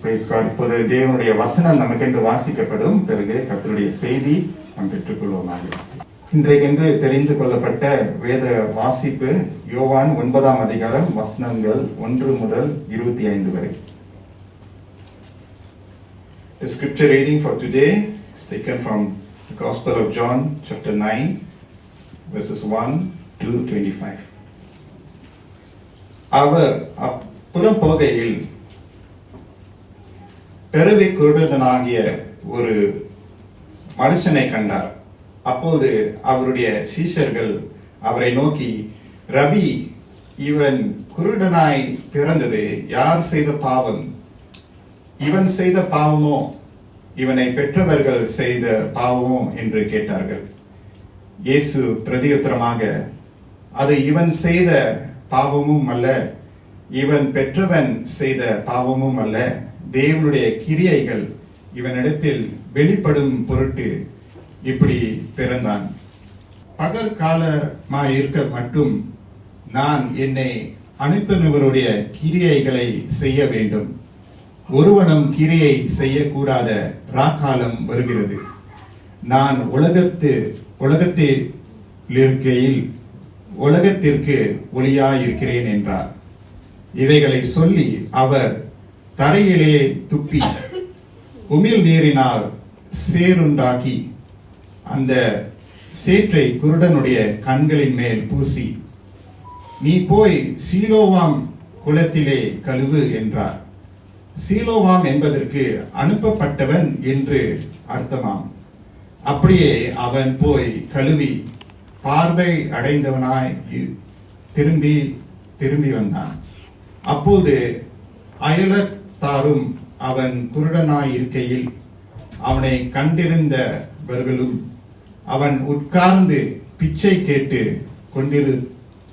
Price God. இப்போது தேவனுடைய வசனம் நமக்கென்று வாசிக்கப்படும். பிறகு கர்த்தருடைய செய்தி நாம் பெற்றுக்கொள்வோமாக. இன்றைக்கென்று தெரிந்து கொள்ளப்பட்ட வேத வாசிப்பு யோவான் 9ஆம் அதிகாரம் வசனங்கள் 1 முதல் 25 வரை. The scripture reading for today is taken from the Gospel of John chapter 9 verses 1 to 25. அவர் அப்புறம் போகையில் பிறவி குருடனாகிய ஒரு மனுஷனை கண்டார். அப்போது அவருடைய சீஷர்கள் அவரை நோக்கி, ரபி, இவன் குருடனாய் பிறந்தது யார் செய்த பாவம்? இவன் செய்த பாவமோ இவனை பெற்றவர்கள் செய்த பாவமோ என்று கேட்டார்கள். இயேசு பிரதியுத்தரமாக, அது இவன் செய்த பாவமும் அல்ல, இவன் பெற்றவன் செய்த பாவமும் அல்ல, தேவனுடைய கிரியைகள் இவனிடத்தில் வெளிப்படும் பொருட்டு இப்படி பிறந்தான். பகற்காலமாய் இருக்க மட்டும் நான் என்னை அனுப்பினவருடைய கிரியைகளை செய்ய வேண்டும். ஒருவனும் கிரியை செய்யக்கூடாத ராக்காலம் வருகிறது. நான் உலகத்தில் இருக்கையில் உலகத்திற்கு ஒளியாயிருக்கிறேன் என்றார். இவைகளை சொல்லி அவர் தரையிலே துப்பி உமிழ் நீரினால் சேறுண்டாக்கி அந்த சேற்றை குருடனுடைய கண்களின் மேல் பூசி, நீ போய் சீலோவாம் குளத்திலே கழுவு என்றார். சீலோவாம் என்பதற்கு அனுப்பப்பட்டவன் என்று அர்த்தமாம். அப்படியே அவன் போய் கழுவி பார்வை அடைந்தவனாய் திரும்பி வந்தான். அப்போது அயலத்தாரும் அவன் குருடனாய் இருக்கையில் அவனை கண்டிருந்தவர்களும் அவன் உட்கார்ந்து பிச்சை கேட்டு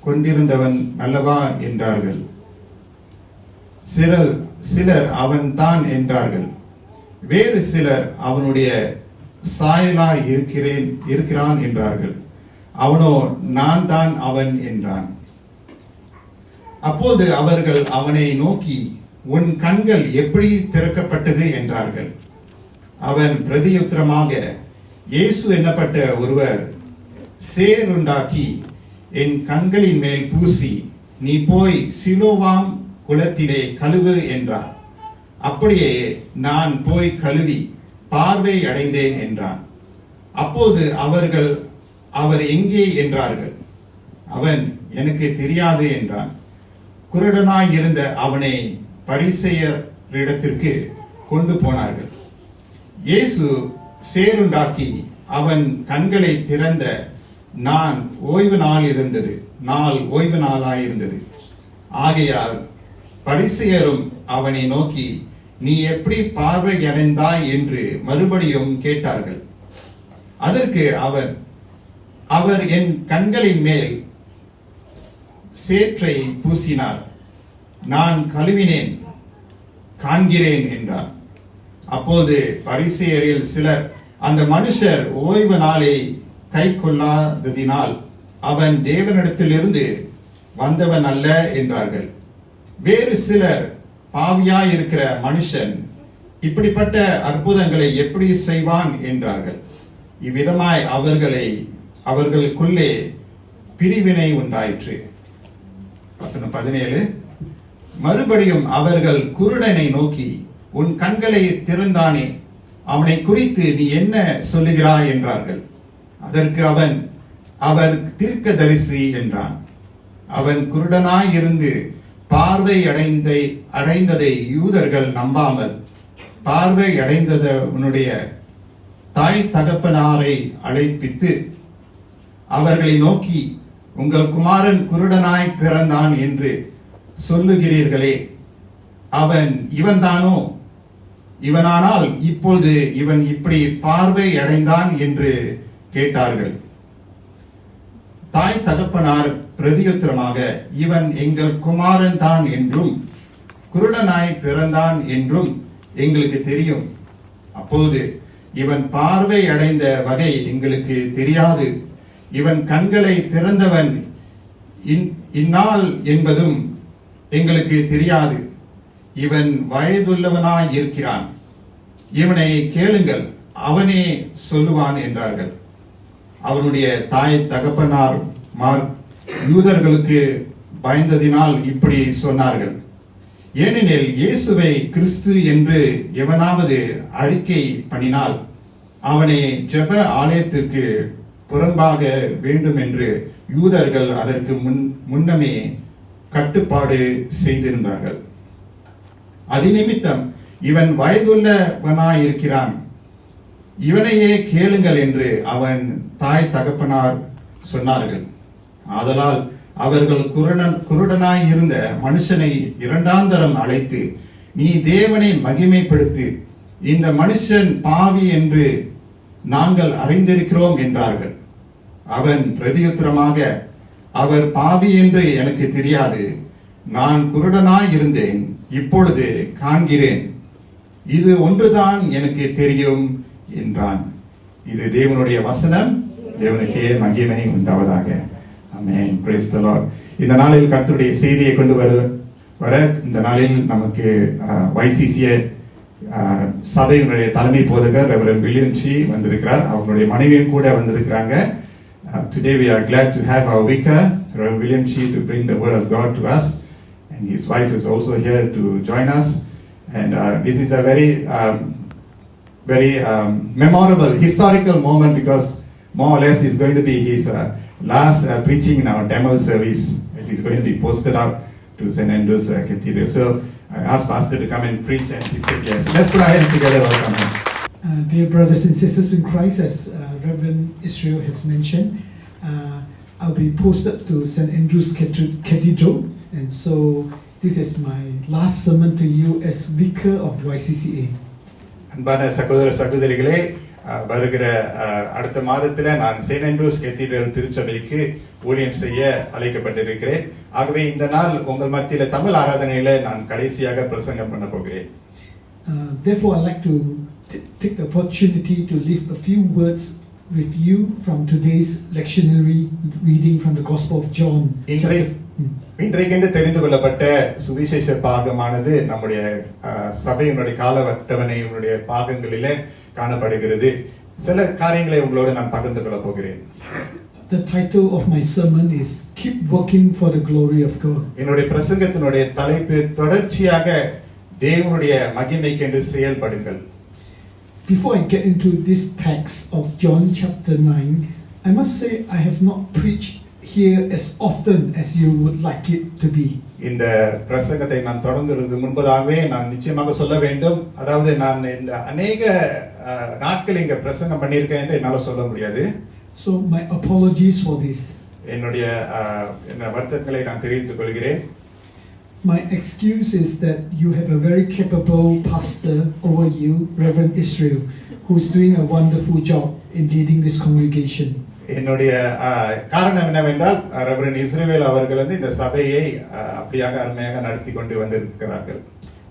கொண்டிருந்தவன் அல்லவா என்றார்கள். சிலர் அவன் தான் என்றார்கள். வேறு சிலர் அவனுடைய சாயலாய் இருக்கிறான் என்றார்கள். அவனோ நான் தான் அவன் என்றான். அப்போது அவர்கள் அவனை நோக்கி, உன் கண்கள் எப்படி திறக்கப்பட்டது என்றார்கள். அவன் பிரதியுத்தரமாக, இயேசு என்னப்பட்ட ஒருவர் சேறுண்டாக்கி என் கண்களின் மேல் பூசி, நீ போய் சிலோவாம் குளத்திலே கழுவு என்றார். அப்படியே நான் போய் கழுவி பார்வை அடைந்தேன் என்றான். அப்போது அவர்கள், அவர் எங்கே என்றார்கள். அவன், எனக்கு தெரியாது என்றான். குருடனாய் இருந்த அவனை பரிசேயரிடத்திற்கு கொண்டு போனார்கள். இயேசு சேறுண்டாக்கி அவன் கண்களை திறந்த நாள் ஓய்வு நாளாயிருந்தது. ஆகையால் பரிசேயரும் அவனை நோக்கி, நீ எப்படி பார்வை அடைந்தாய் என்று மறுபடியும் கேட்டார்கள். அதற்கு அவர் என் கண்களின் மேல் சேற்றை பூசினார், நான் கழுவினேன், காண்கிறேன் என்றார். அப்போது பரிசேயரில் சிலர், அந்த மனுஷர் ஓய்வு நாளை கை கொள்ளாததினால் அவன் தேவனிடத்திலிருந்து வந்தவன் அல்ல என்றார்கள். வேறு சிலர், பாவியாயிருக்கிற மனுஷன் இப்படிப்பட்ட அற்புதங்களை எப்படி செய்வான் என்றார்கள். இவ்விதமாய் அவர்களுக்குள்ளே பிரிவினை உண்டாயிற்று. வசனம் 17. மறுபடியும் அவர்கள் குருடனை நோக்கி, உன் கண்களை திறந்தானே, அவனை குறித்து நீ என்ன சொல்லுகிறாய் என்றார்கள். அதற்கு அவர் தீர்க்கதரிசி என்றான். அவன் குருடனாய் இருந்து பார்வை அடைந்ததை யூதர்கள் நம்பாமல், பார்வை அடைந்தவனுடைய தாய் தகப்பனாரை அழைப்பித்து அவர்களை நோக்கி, உங்கள் குமாரன் குருடனாய் பிறந்தான் என்று சொல்லுகிறீர்களே, அவன் இவன்தானோ? இவனானால் இப்பொழுது இவன் இப்படி பார்வை அடைந்தான் என்று கேட்டார்கள். தாய் தகப்பனார் பிரதியுத்தரமாக, இவன் எங்கள் குமாரன் தான் என்றும் குருடனாய் பிறந்தான் என்றும் எங்களுக்கு தெரியும். அப்போது இவன் பார்வை அடைந்த வகை எங்களுக்கு தெரியாது. இவன் கண்களை திறந்தவன் இந்நாள் என்பதும் எங்களுக்கு தெரியாது. இவன் வயதுள்ளவனாய் இருக்கிறான், இவனை கேளுங்கள், அவனே சொல்லுவான் என்றார்கள். அவனுடைய தாய் தகப்பனார் யூதர்களுக்கு பயந்ததினால் இப்படி சொன்னார்கள். ஏனெனில் இயேசுவை கிறிஸ்து என்று எவனாவது அறிக்கை பண்ணினால் அவனை ஜெப ஆலயத்திற்கு புறம்பாக வேண்டும் என்று யூதர்கள் அதற்கு முன்னமே கட்டுப்பாடு செய்திருந்தார்கள். அதிநிமித்தம் இவன் வயதுள்ளவனாயிருக்கிறான், இவனையே கேளுங்கள் என்று அவன் தாய் தகப்பனார் சொன்னார்கள். ஆதலால் அவர்கள் குருடனாய் இருந்த மனுஷனை இரண்டாந்தரம் அழைத்து, நீ தேவனை மகிமைப்படுத்து, இந்த மனுஷன் பாவி என்று நாங்கள் அறிந்திருக்கிறோம் என்றார்கள். அவன் பிரதியுத்தரமாக, அவர் பாவி என்று எனக்கு தெரியாது, நான் குருடனாய் இருந்தேன், இப்பொழுது காண்கிறேன், இது ஒன்றுதான் எனக்கு தெரியும் என்றான். இது தேவனுடைய வசனம். தேவனுக்கே மகிமை உண்டாவதாக. ஆமென். Praise the lord. இந்த நாளில் கர்த்தருடைய செய்தியை கொண்டு வர இந்த நாளில் நமக்கு YCCA சபையினுடைய தலைமை போதகர் ரெவரண்ட் வில்லியம் சி வந்திருக்கிறார். அவங்களுடைய மனைவியும் கூட வந்திருக்கிறாங்க. Today we are glad to have our vicar, Reverend William Chi, to bring the word of God to us, and his wife is also here to join us. And this is a very memorable, historical moment, because more or less is going to be his last preaching in our Tamil service. He's going to be posted out to St. Andrew's Cathedral. So I asked Pastor to come and preach, and he said yes. Let's put our hands together. Welcome him. Dear brothers and sisters in Christ, as Reverend Israel has mentioned, I'll be posted to St. Andrew's Cathedral, and so this is my last sermon to you as vicar of YCCA. அன்பான சகோதர சகோதரிகளே, வருகிற அடுத்த மாதத்தில் நான் Saint Andrews cathedral திருச்சபைக்கு ஊழியம் செய்ய அழைக்கப்பட்டிருக்கிறேன். ஆகவே இந்த நாள் உங்கள் மத்தியில் தமிழ் ஆராதனையில நான் கடைசியாக பிரசங்கம் பண்ண போகிறேன். Therefore, I'd like to take the opportunity to leave a few words with you from today's lectionary reading from the Gospel of John. இன்றைக்கென்று தெரிந்து கொள்ளப்பட்ட சுவிசேஷ பாகமானது நம்முடைய சபையினுடைய கால அட்டவணையினுடைய பாகங்களிலே காணப்படுகிறது. சில காரியங்களை உங்களோடு நான் பகிர்ந்து கொள்ள போகிறேன். The title of my sermon is Keep Working for the Glory of God. என்னுடைய பிரசங்கத்தினுடைய தலைப்பு தொடர்ச்சியாக தேவனுடைய மகிமைக்கென்று செயல்படுங்கள். Before I get into this text of John chapter 9, I must say I have not preached here as often as you would like it to be. இந்த பிரசங்கத்தை நான் தொடங்குறது முன்பதாகவே நான் நிச்சயமாக சொல்ல வேண்டும். அதாவது நான் இந்த அநேக நாட்கள் இங்க பிரசங்கம் பண்ணியிருக்கேன் என்று என்னால சொல்ல முடியாது. So my apologies for this. என்னுடைய வருத்தங்களை நான் தெரிவித்துக் கொள்கிறேன். My excuse is that you have a very capable pastor over you, Reverend Israel, who is doing a wonderful job in leading this congregation. என்னுடைய காரணம் என்னவென்றால் ரெவரண்ட் இஸ்ரவேல் அவர்கள் இந்த சபையை அப்படியாக அருமையாக நடத்தி கொண்டு வந்திருக்கிறார்கள்.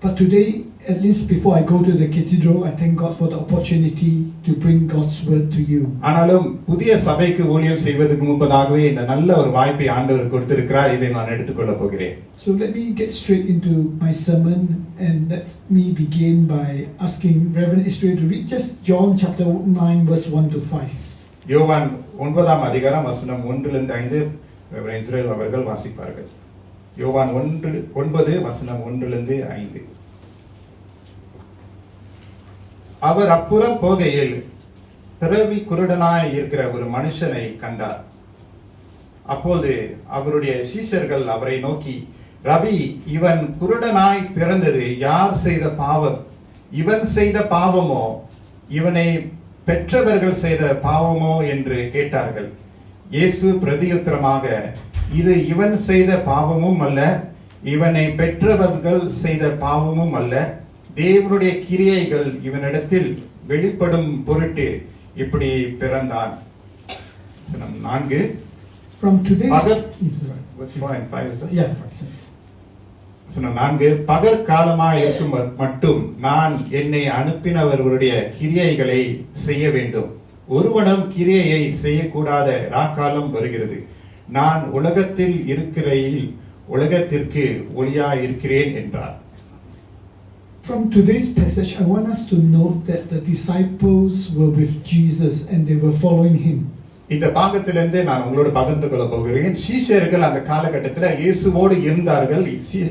But today, at least before I go to the cathedral, I thank God for the opportunity to bring God's word to you. ஆனாலும் புதிய சபைக்கு ஊழியம் செய்வதற்கு முன்பதாகவே இந்த நல்ல ஒரு வாய்ப்பை ஆண்டவர் கொடுத்திருக்கிறார். இதை நான் எடுத்துக்கொள்ள போகிறேன். So let me get straight into my sermon, and let me begin by asking Reverend Israel to read just John chapter 9 verse 1 to 5. யோவான் 9ஆம் அதிகாரம் வசனம் 1 5 ரெவரண்ட் இஸ்ரவேல் அவர்கள் வாசிப்பார்கள். யோவான் 9 வசனம் 1 5. அவர் அப்புறம் போகையில் பிறவி குருடனாய் இருக்கிற ஒரு மனுஷனை கண்டார். அப்போது அவருடைய சீஷர்கள் அவரை நோக்கி, ரபி, இவன் குருடனாய் பிறந்தது யார் செய்த பாவம்? இவன் செய்த பாவமோ இவனை பெற்றவர்கள் செய்த பாவமோ என்று கேட்டார்கள். இயேசு பிரதியுத்தரமாக, இது இவன் செய்த பாவமும் அல்ல, இவனை பெற்றவர்கள் செய்த பாவமும் அல்ல, தேவனுடைய கிரியைகள் இவனிடத்தில் வெளிப்படும் பொருட்டு இப்படி பிறந்தான். 4 From today's பகற்காலமாய் இருக்கும் மட்டும் நான் என்னை அனுப்பினவர்களுடைய கிரியைகளை செய்ய வேண்டும். ஒருவனும் கிரியையை செய்யக்கூடாத ராக்காலம் வருகிறது. நான் உலகத்தில் இருக்கிறையில் உலகத்திற்கு ஒளியா இருக்கிறேன் என்றார். From today's passage, I want us to note that the disciples were with Jesus and they were following him. இந்த பாகத்திலிருந்து நான் உங்களோடு பகிர்ந்து கொள்ள போகிறேன். சீஷர்கள் அந்த காலகட்டத்தில் இயேசுவோடு இருந்தார்கள்,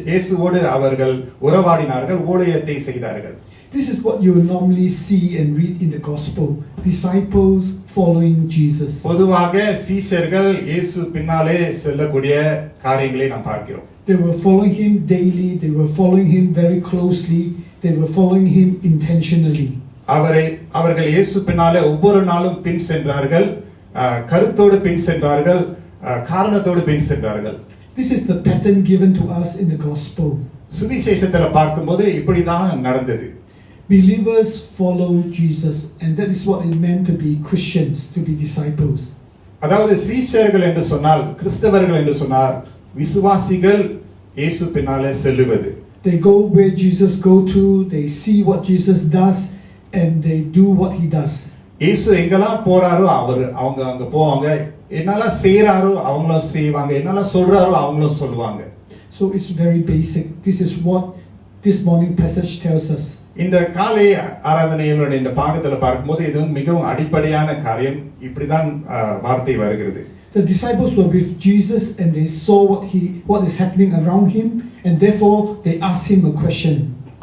இயேசுவோடு அவர்கள் உறவாடினார்கள், ஊழியத்தை செய்தார்கள். This is what you normally see and read in the gospel. Disciples following Jesus. பொதுவாக சீஷர்கள் இயேசு பின்னாலே செல்லக்கூடிய காரியங்களை நாம் பார்க்கிறோம். They were following him daily. They were following him very closely. They were following him intentionally. அவர்கள் இயேசு பின்னாலே ஒவ்வொரு நாளும் பின் சென்றார்கள், கருத்தோடு பின் சென்றார்கள், காரணத்தோடு பின் சென்றார்கள். This is the pattern given to us in the gospel. சுவிசேஷத்தில் பார்க்கும்போது இப்படிதான் நடந்தது. Believers follow Jesus, and that is what it meant to be Christians, to be disciples. அதாவது சீஷர்கள் என்று சொன்னால், கிறிஸ்தவர்கள் என்று சொன்னால் விசுவாசிகள் இயேசு பின்னாலே செல்லுவது. They go where Jesus go to, they see what Jesus does, and they do what he does. இயேசு எங்கெல்லாம் போறாரோ அவங்க அங்க போவாங்க, என்னெல்லாம் செய்யறாரோ அவங்களும் செய்வாங்க, என்னெல்லாம் சொல்றாரோ அவங்களும் சொல்லுவாங்க. So it's very basic. This is what this morning passage tells us. இந்த காலை ஆராதனையோட இந்த பாகத்துல பார்க்கும்போது இது மிகவும் அடிப்படையான காரியம். இப்படிதான் வார்த்தை வருகிறது. The disciples were with Jesus and they saw what is happening around him, and therefore they asked him a question.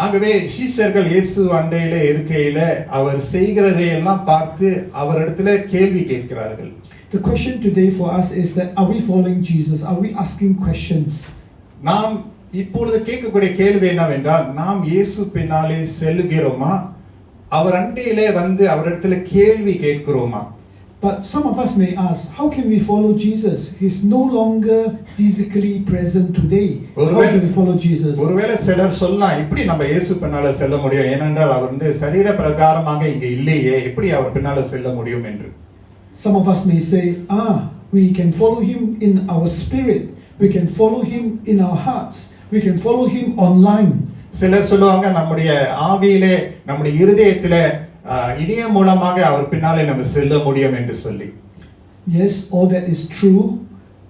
ஆகவே சீஷர்கள் இயேசு அண்டையில இருக்கையில அவர் செய்கிறதை எல்லாம் பார்த்து அவரிடத்துல கேள்வி கேட்கிறார்கள். The question today for us is that are we following Jesus? Are we asking questions? நாம் இப்பொழுது கேட்கக்கூடிய கேள்வி என்னவென்றால், நாம் இயேசு பின்னாலே செல்லுகிறோமா, அவர் அண்டையிலே வந்து அவரிடத்துல கேள்வி கேட்கிறோமா? But some of us may ask, how can we follow Jesus? He's no longer physically present today. How do we follow Jesus? ஒருவேளை சிலர் சொல்லலாம், இப்படி நம்ம இயேசு பின்னால செல்ல முடியும், ஏனென்றால் அவர் வந்து சரீர பிரகாரமாக இங்க இல்லையே, எப்படி அவர் பின்னால செல்ல முடியும் என்று. Some of us may say, we can follow him in our spirit. We can follow him in our hearts. We can follow him online. சிலர் சொல்லுவாங்க, நம்முடைய ஆவியிலே, நம்முடைய இருதயத்திலே இணையம் மூலமாக அவர் பின்னாலே நம்ம செல்ல முடியும் என்று சொல்லி. Yes, all that is true,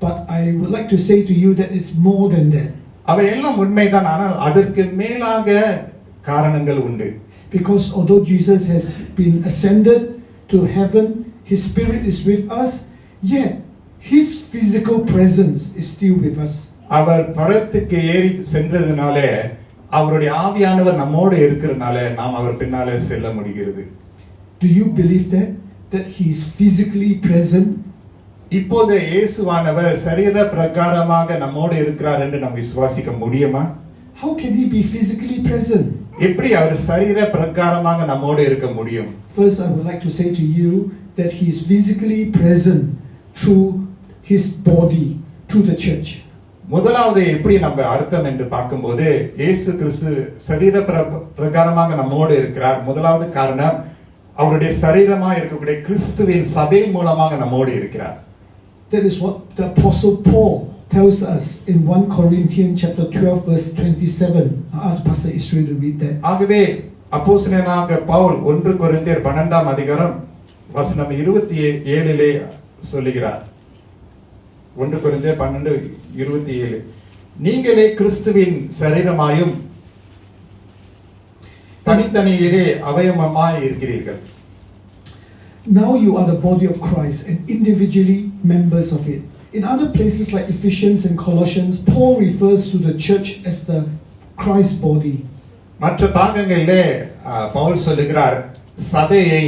but I would like to say to you that it's more than that. அவை எல்லாம் உண்மைதான், ஆனால் அதற்கு மேலாக காரணங்கள் உண்டு. Because although Jesus has been ascended to heaven, his spirit is with us, yet his physical presence is still with us. அவர் பரத்துக்கு ஏறி சென்றதுனாலே அவருடைய ஆவியானவர் நம்மோடு இருக்கிறனால நாம் அவர் பின்னாலே செல்ல முடிகிறது. Do you believe that he is physically present? இப்போது இயேசுவானவர் சரீர பிரகாரமாக நம்மோடு இருக்கிறார் என்று நாம் விசுவாசிக்க முடியுமா? How can he be physically present? எப்படி அவர் சரீர பிரகாரமாக நம்மோடு இருக்க முடியும்? First, I would like to say to you that he is physically present through his body, through the church. முதலாவது எப்படி நம்ம அர்த்தம் என்று பார்க்கும்போது, இயேசு கிறிஸ்து சரீர பிரகாரமாக நம்மோடு இருக்கிறார். முதலாவது காரணம், அவருடைய சரீரமாக இருக்கக்கூடிய கிறிஸ்துவின் சபை மூலமாக நம்மோடு இருக்கிறார். That is what the Apostle Paul tells us in 1 Corinthians chapter 12 verse 27. I ask Pastor Israel to read that. ஆகவே அப்போஸ்தலனாகிய பவுல் 1 கொரிந்தியர் 12ஆம் அதிகாரம் வசனம் 27 சொல்லுகிறார். 1 கொரிந்தியர் 12:27, நீங்களே கிறிஸ்துவின் சரீரமாயும் தனித்தனியிலே அவயவமாய் இருக்கிறீர்கள். Now you are the body of Christ and individually members of it. In other places like Ephesians and Colossians, Paul refers to the church as the Christ body. மற்ற பாகங்களிலே பவுல் சொல்லுகிறார், சபையை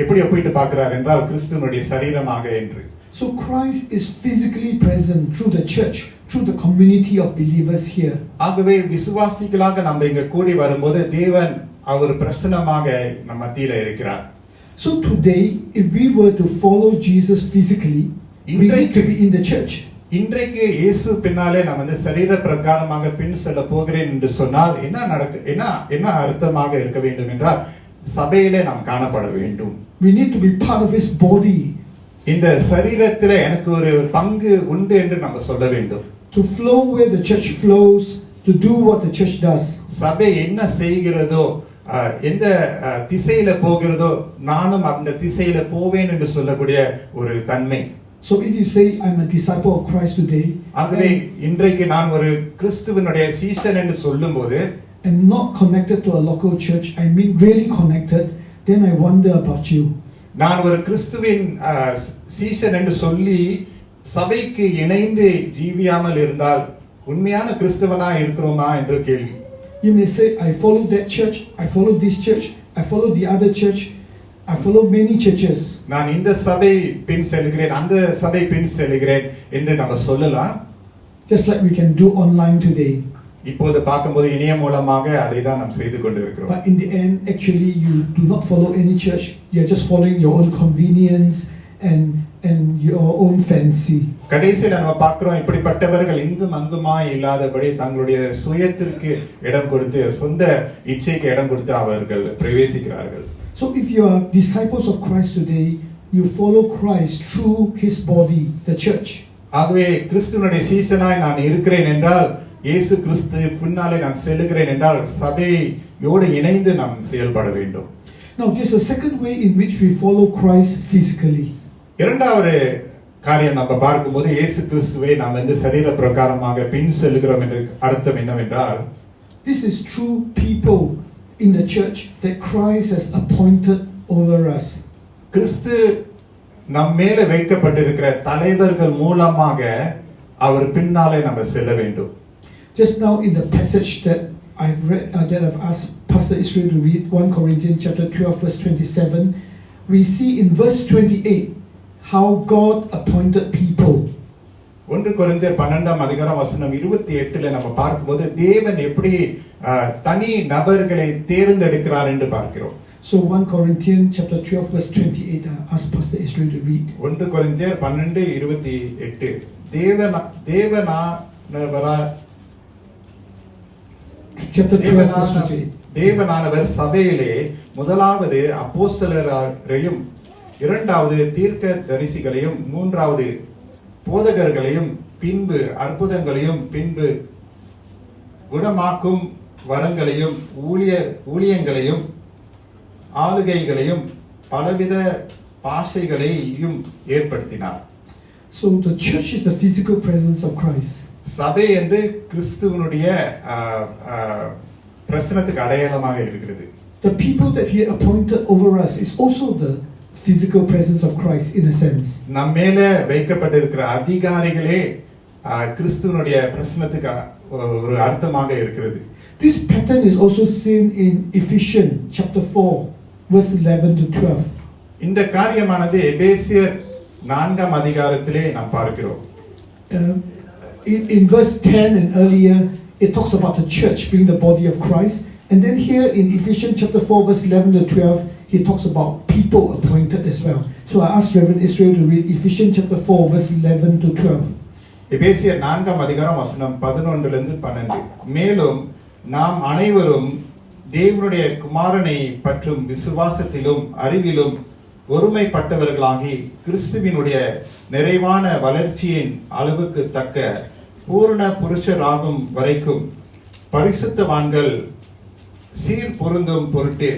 எப்படி ஒப்பிட்டு பார்க்கிறார் என்றால் கிறிஸ்துவினுடைய சரீரமாக என்று. So Christ is physically present through the church, through the community of believers here. ஆகவே விசுவாசிகளாக நம்ம இங்க கூடி வரும்போது தேவன் அவர் பிரசன்னமாக நம்ம மத்தியில இருக்கிறார். So today, if we were to follow Jesus physically, we need to be in the church. இன்றைக்கு இயேசு பின்னாலே நம்ம இந்த சரீர பிரகாரமாக பின் செல்ல போகிறேன் என்று சொன்னால் என்ன அர்த்தமாக இருக்க வேண்டும் என்றால் சபையிலே நாம் காணப்பட வேண்டும். We need to be part of his body. இந்த சரீரத்திலே எனக்கு ஒரு பங்கு உண்டு என்று நம்ம சொல்ல வேண்டும். To flow where the church flows, to do what the church does. சபை என்ன செய்கிறதோ, எந்த திசையில போகிறதோ நானும் அந்த திசையில போவேன் என்று சொல்லக்கூடிய ஒரு தன்மை. So if you say I'm a disciple of Christ today, ஆகவே இன்றைக்கு நான் ஒரு கிறிஸ்துவினுடைய சீஷன் என்று சொல்லும்போது, and not connected to a local church, I mean really connected, then I wonder about you. நான் ஒரு கிறிஸ்துவின் சீஷன் என்று சொல்லி சபைக்கு இணைந்து ஜீவியாமல் இருந்தால் உண்மையான கிறிஸ்தவனா இருக்கிறோமா என்ற கேள்வி. You may say, I follow that church, I follow this church, I follow the other church, I follow many churches. நான் இந்த சபை பின் செல்கிறேன், அந்த சபை பின் செல்கிறேன் என்று நம்ம சொல்லலாம். Just like we can do online today. இப்போது பார்க்கும்போது இணையம் மூலமாக அதை தான் நாம் செய்து கொண்டு இருக்கிறோம். But in the end, actually, you do not follow any church. You are just following your own convenience and your own fancy. கடைசியில் நம்ம பார்க்கிறோம் இப்படிப்பட்டவர்கள் இங்கும் அங்குமாய் இல்லாதபடி தங்களுடைய சுயத்திற்கு இடம் கொடுத்து சொந்த இச்சைக்கு இடம் கொடுத்து அவர்கள் பிரவேசிக்கிறார்கள். So if you are disciples of Christ today, you follow Christ through his body, the church. ஆகவே கிறிஸ்துவனுடைய சீஷனாய் நான் இருக்கிறேன் என்றால் இயேசு கிறிஸ்து பின்னாலே நான் செல்லுகிறேன் என்றால் சபையோடு இணைந்து நாம் செயல்பட வேண்டும். Now there's a second way in which we follow Christ physically. இரண்டாவது காரியம் நம்ம பார்க்கும்போது இயேசு கிறிஸ்துவை நாம் வந்து சரீர பிரகாரமாக பின் செல்கிறோம் என்று அர்த்தம் என்னவென்றால், this is through people in the church that Christ has appointed over us. கிறிஸ்து நம் மேல வைக்கப்பட்டிருக்கிற தலைவர்கள் மூலமாக அவர் பின்னாலே நம்ம செல்ல வேண்டும். Just now in the passage that I've read, that I've asked Pastor Israel to read, 1 Corinthians chapter 12 verse 27, we see in verse 28 how God appointed people. 1 கொரிந்தியர் 12ஆம் அதிகாரம் வசனம் 28ல நம்ம பார்க்கும்போது தேவன் எப்படி தனி நபர்களை தேர்ந்தெடுக்கிறார் என்று பார்க்கிறோம். So 1 Corinthians chapter 12 verse 28, I asked Pastor Israel to read. 1 கொரிந்தியர் 12:28 தேவனானவர் சபையிலே முதலாவது அப்போஸ்தலரையும், இரண்டாவது தீர்க்கதரிசிகளையும், மூன்றாவது போதகர்களையும், பின்பு அற்புதங்களையும், பின்பு குணமாக்கும் வரங்களையும், ஊழியங்களையும், ஆளுகைகளையும், பலவித பாஷைகளையும் ஏற்படுத்தினார். So the church is the physical presence of Christ. சபை என்று கிறிஸ்துவனுடைய பிரசன்னத்துக்கு அடையாளமாக இருக்கிறது. The people that he appointed over us is also the physical presence of Christ in a sense. நம் மேல வைக்கப்பட்டிருக்கிற அதிகாரிகளே கிறிஸ்துவனுடைய பிரசன்னத்துக்கு ஒரு அர்த்தமாக இருக்கிறது. This pattern is also seen in Ephesians chapter 4 verse 11 to 12. இந்த காரியமானது எபேசியர் 4ஆம் அதிகாரத்திலே நாம் பார்க்கிறோம். In verse 10 and earlier, it talks about the church being the body of Christ. And then here in Ephesians chapter 4 verse 11 to 12, he talks about people appointed as well. So I asked Reverend Israel to read Ephesians chapter 4 verse 11 to 12. எபேசியர் 4ஆம் அதிகாரம் வசனம் 11லிருந்து 12. மேலும் நாம் அனைவரும் தேவனுடைய குமாரனை பற்றும் விசுவாசத்திலும் அறிவிலும் ஒருமைப்பட்டவர்களாகி கிறிஸ்துவினுடைய நிறைவான வளர்ச்சியின் அளவுக்கு தக்க பூரண புருஷராகும் வரைக்கும் பரிசுத்தவான்கள் சீர் பொருந்தும் பொருட்டு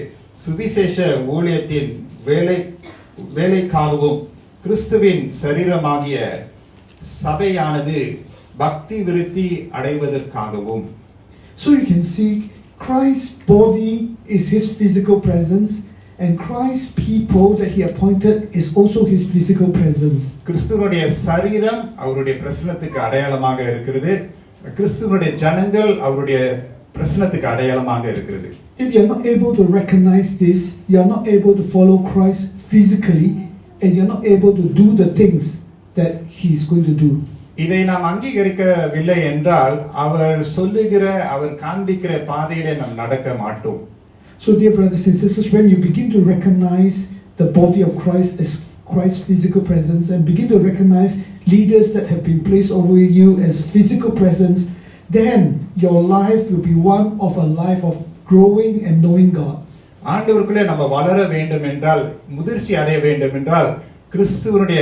சுவிசேஷ ஊழியத்தின் வேலைக்காகவும் கிறிஸ்துவின் சரீரமாகிய சபையானது பக்தி விருத்தி அடைவதற்காகவும். So you can see Christ's body is his physical presence, and Christ's people that he appointed is also his physical presence. கிறிஸ்துவனுடைய சரீரம் அவருடைய பிரசன்னத்துக்கு அடையாளமாக இருக்கிறது. கிறிஸ்துவனுடைய ஜனங்கள் அவருடைய பிரசன்னத்துக்கு அடையாளமாக இருக்கிறது. If you are not able to recognize this, you are not able to follow Christ physically, and you are not able to do the things that he is going to do. இதை நாம் அங்கீகரிக்கவில்லை என்றால் அவர் சொல்லுகிற அவர் காண்பிக்கிற பாதையிலே நாம் நடக்க மாட்டோம். So dear brothers and sisters, when you begin to recognize the body of Christ as Christ's physical presence and begin to recognize leaders that have been placed over you as physical presence, then your life will be one of a life of growing and knowing God. ஆண்டவருக்குள்ளே நம்ம வளர வேண்டும் என்றால், முதிர்ச்சி அடைய வேண்டும் என்றால், கிறிஸ்துவனுடைய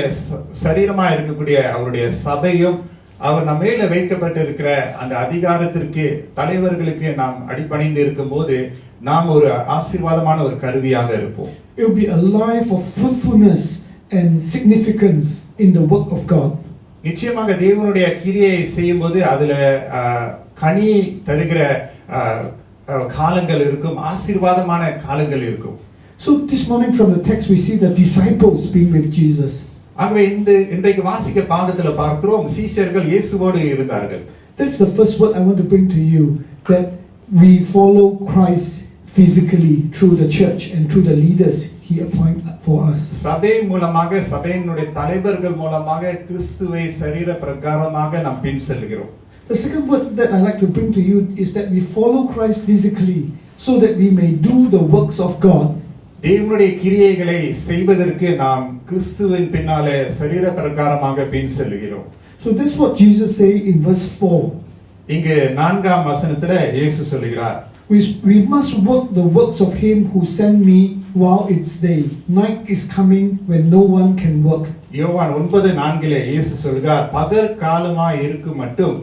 சரீரமாக இருக்கக்கூடிய அவருடைய சபையும் அவர் நம்ம மேல வைக்கப்பட்டிருக்கிற அந்த அதிகாரத்திற்கு தலைவர்களுக்கு நாம் அடிபணிந்து இருக்கும் போது நாம் ஒரு ஆசீர்வாதமான ஒரு கருவியாக இருப்போம். It will be a life of fruitfulness and significance in the work of God. நிச்சயமாக தேவனுடைய கிரியை செய்யும்போது அதுல கனி தருகிற காலங்கள் இருக்கும், ஆசீர்வாதமான காலங்கள் இருக்கும். So this morning from the text we see the disciples being with Jesus. ஆகவே இன்றைக்கு வாசிக்க பாகத்துல பார்க்கிறோம், சீஷர்கள் இயேசுவோடு இருந்தார்கள். That's the first word I want to bring to you, that we follow Christ physically through the church and through the leaders he appoint for us. சபை மூலமாக, சபையினுடைய தலைவர்கள் மூலமாக கிறிஸ்துவை சரீர பிரகாரமாக நாம் பின் செல்கிறோம். The second word that I like to bring to you is that we follow Christ physically so that we may do the works of God. தேவனுடைய கிரியைகளை செய்வதற்கு நாம் கிறிஸ்துவின் பின்னாலே சரீர பிரகாரமாக பின் செல்கிறோம். So that's what Jesus say in verse 4. இங்கு 4ஆம் வசனத்துல இயேசு சொல்கிறார், We must work the works of him who sent me while it's day. Night is coming when no one can work. யோவான் 9:4 இயேசு சொல்கிறார், பகல் காலமாய் இருக்கும் மட்டும்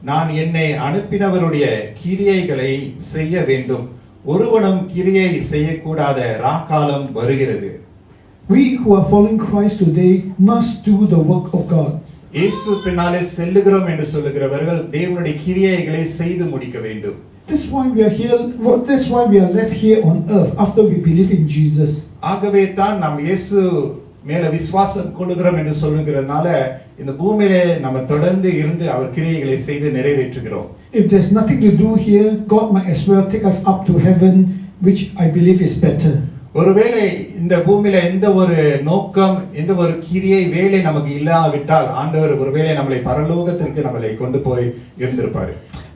நான் என்னை அனுப்பினவருடைய கிரியைகளை செய்ய வேண்டும், ஒருவனும் கிரியை செய்யக்கூடாத ராக்காலம் வருகிறது. We who are following Christ today must do the work of God. இயேசு பின்னாலே செல்லுகிறோம் என்று சொல்லுகிறவர்கள் தேவனுடைய கிரியைகளை செய்து முடிக்க வேண்டும். That's why we are here. That's why we are left here on earth after we believe in Jesus. ஆகவே தான் நாம் இயேசு மேல விசுவாசம் கொள்ளுகிறோம் என்று சொல்லுகிறதுனால இந்த பூமியிலே நம்ம தொடர்ந்து இருந்து அவர் கிரியைகளை செய்து நிறைவேற்றுகிறோம். If there's nothing to do here, God might as well take us up to heaven, which I believe is better. ஒருவேளை இந்த பூமியில எந்த ஒரு நோக்கம், எந்த ஒரு கிரியை வேலை நமக்கு இல்லாவிட்டால் ஆண்டவர் ஒருவேளை நம்மளை பரலோகத்திற்கு நம்மளை கொண்டு போய் இருந்திருப்பாரு.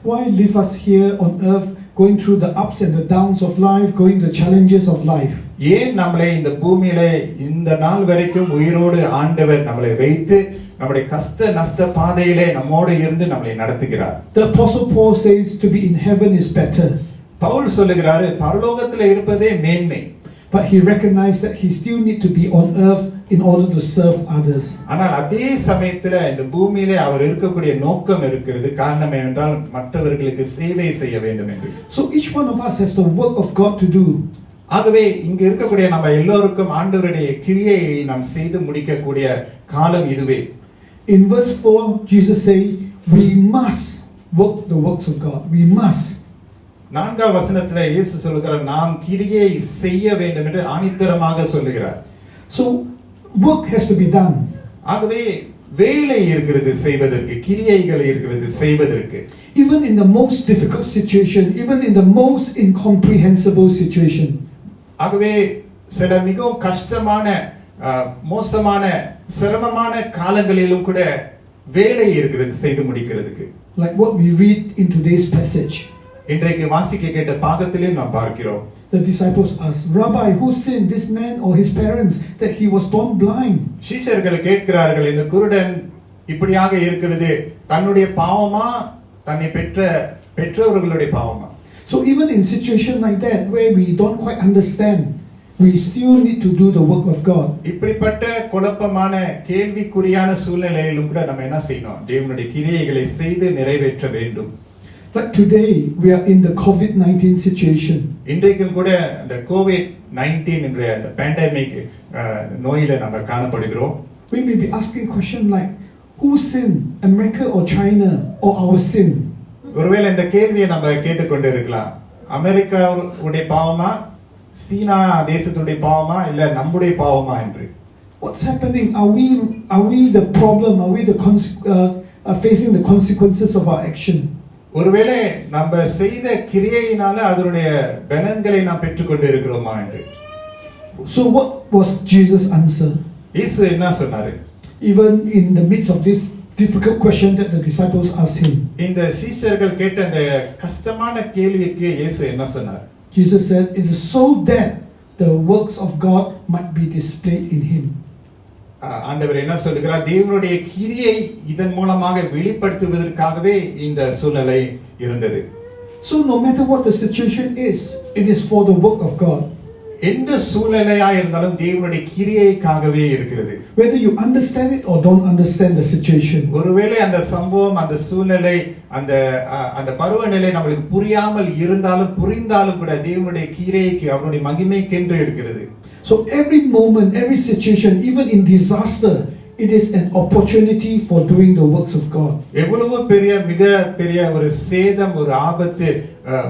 Why leave us here on earth, going through the ups and the downs of life, going the challenges of life? ஏன் நம்மளை இந்த பூமியிலே இந்த நாள் வரைக்கும் உயிரோடு ஆண்டவர் நம்மளை வைத்து நம்முடைய கஷ்ட நஷ்ட பாதையிலே நம்மோடு இருந்து நம்மளை நடத்துகிறார்? The Apostle Paul says to be in heaven is better. Pavul சொல்லுகிறாரு, பரலோகத்தில் இருப்பதே மேன்மை. But he recognized that he still need to be on earth in order to serve others. ஆனால் அதே சமயத்துல இந்த பூமியிலே அவர் இருக்கக்கூடிய நோக்கம் இருக்கிறது. காரணம் என்னவென்றால் மற்றவர்களுக்கு சேவை செய்ய வேண்டும் என்று. So each one of us has the work of God to do. ஆகவே இங்க இருக்கக்கூடிய நம்ம எல்லோருக்கும் ஆண்டவருடைய கிரியையை நாம் செய்து முடிக்கக்கூடிய காலம் இதுவே. In verse 4, Jesus say, we must work the works of God. We must. 4ஆம் வசனத்துல இயேசு சொல்கிறார், நாம் கிரியை செய்ய வேண்டும் என்று ஆணித்தரமாக சொல்லுகிறார். So work has to be done. ஆகவே வேலை இருக்கிறது செய்வதற்கு, கிரியைகள் இருக்கிறது செய்வதற்கு. Even in the most difficult situation, even in the most incomprehensible situation. ஆகவே சில மிகவும் கஷ்டமான, மோசமான, சிரமமான காலங்களிலும் கூட வேலை இருக்கிறது செய்து முடிக்கிறதுக்கு. Like what we read in today's passage. இன்றைக்கு வாசிக்க கேட்ட பாகத்திலும் நாம் பார்க்கிறோம். The disciples asked, Rabbi, who sinned, this man or his parents, that he was born blind? சீஷர்கள் கேட்கிறார்கள், இந்த குருடன் இப்படியாக இருக்கிறது தன்னுடைய பாவமா, தன்னை பெற்றவர்களுடைய பாவமா? So even in situation like that where we don't quite understand, we still need to do the work of God. இப்படிப்பட்ட குழப்பமான கேள்விக்குறியான சூழ்நிலையிலும் கூட நம்ம என்ன செய்யணும்? தேவனுடைய கிரியைகளை செய்து நிறைவேற்ற வேண்டும். But today we are in the COVID-19 situation. இன்றைக்கும் கூட இந்த COVID-19 என்ற அந்த பேண்டமிக் நோயில நம்ம காணப்படுகிறோம். We may be asking question like, who sinned, America or China, or our sin? ஒருவேளை இந்த கேள்வியை நம்ம கேட்டுக்கொண்டு இருக்கலாம். அமெரிக்காவுடைய பாவமா, சீனா தேசத்துடைய பாவமா, இல்ல நம்முடைய பாவமா என்று. What's happening? Are we the problem? Are we facing the consequences of our action? ஒருவேளை நம்ம செய்த கிரியையினால அதனுடைய பலன்களை நாம் பெற்றுக்கொண்டு இருக்கிறோமா என்று. So what was Jesus' answer? இயேசு என்ன சொன்னாரு? Even in the midst of this difficult question that the disciples asked him, இந்த சீஷர்கள் கேட்ட அந்த கஷ்டமான கேள்விக்கு இயேசு என்ன சொன்னார்? Jesus said, it is so that the works of God might be displayed in him. ஆண்டவர் என்ன சொல்லுகிறார்? தேவனுடைய கிரியை இதன் மூலமாக வெளிப்படுத்துவதற்காகவே இந்த சூழ்நிலை இருந்தது. So no matter what the situation is, it is for the work of God. எந்த சூழ்நிலையா இருந்தாலும் தேவனுடைய கிரியைக்காகவே இருக்கிறது. Whether you understand it or don't understand the situation. ஒருவேளை அந்த சம்பவம், அந்த சூழ்நிலை, அந்த பருவநிலை நம்மளுக்கு புரியாமல் இருந்தாலும் புரிந்தாலும் கூட தேவனுடைய கிரியைக்கு, அவருடைய மகிமைக்கென்று இருக்கிறது. So every moment, every situation, even in disaster, it is an opportunity for doing the works of God. எவ்வளவு மிக பெரிய ஒரு சேதம், ஒரு ஆபத்து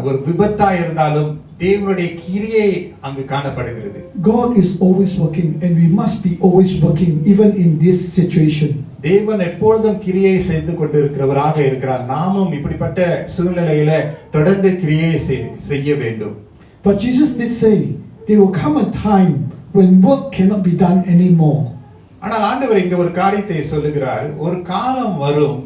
ஒரு விபத்தா இருந்தாலும் தேவனுடைய கிரியை அங்கு காணப்படுகிறது. God is always working, and we must be always working even in this situation. தேவன் எப்பொழுதும் கிரியை செய்து கொண்டிருக்கிறவராக இருக்கிறார். நாமும் இப்படிப்பட்ட சூழ்நிலையில தொடர்ந்து கிரியை செய்ய வேண்டும். But Jesus did say there will come a time when work cannot be done anymore. ஆனால் ஆண்டவர் இங்க ஒரு காரியத்தை சொல்லுகிறார். ஒரு காலம் வரும்,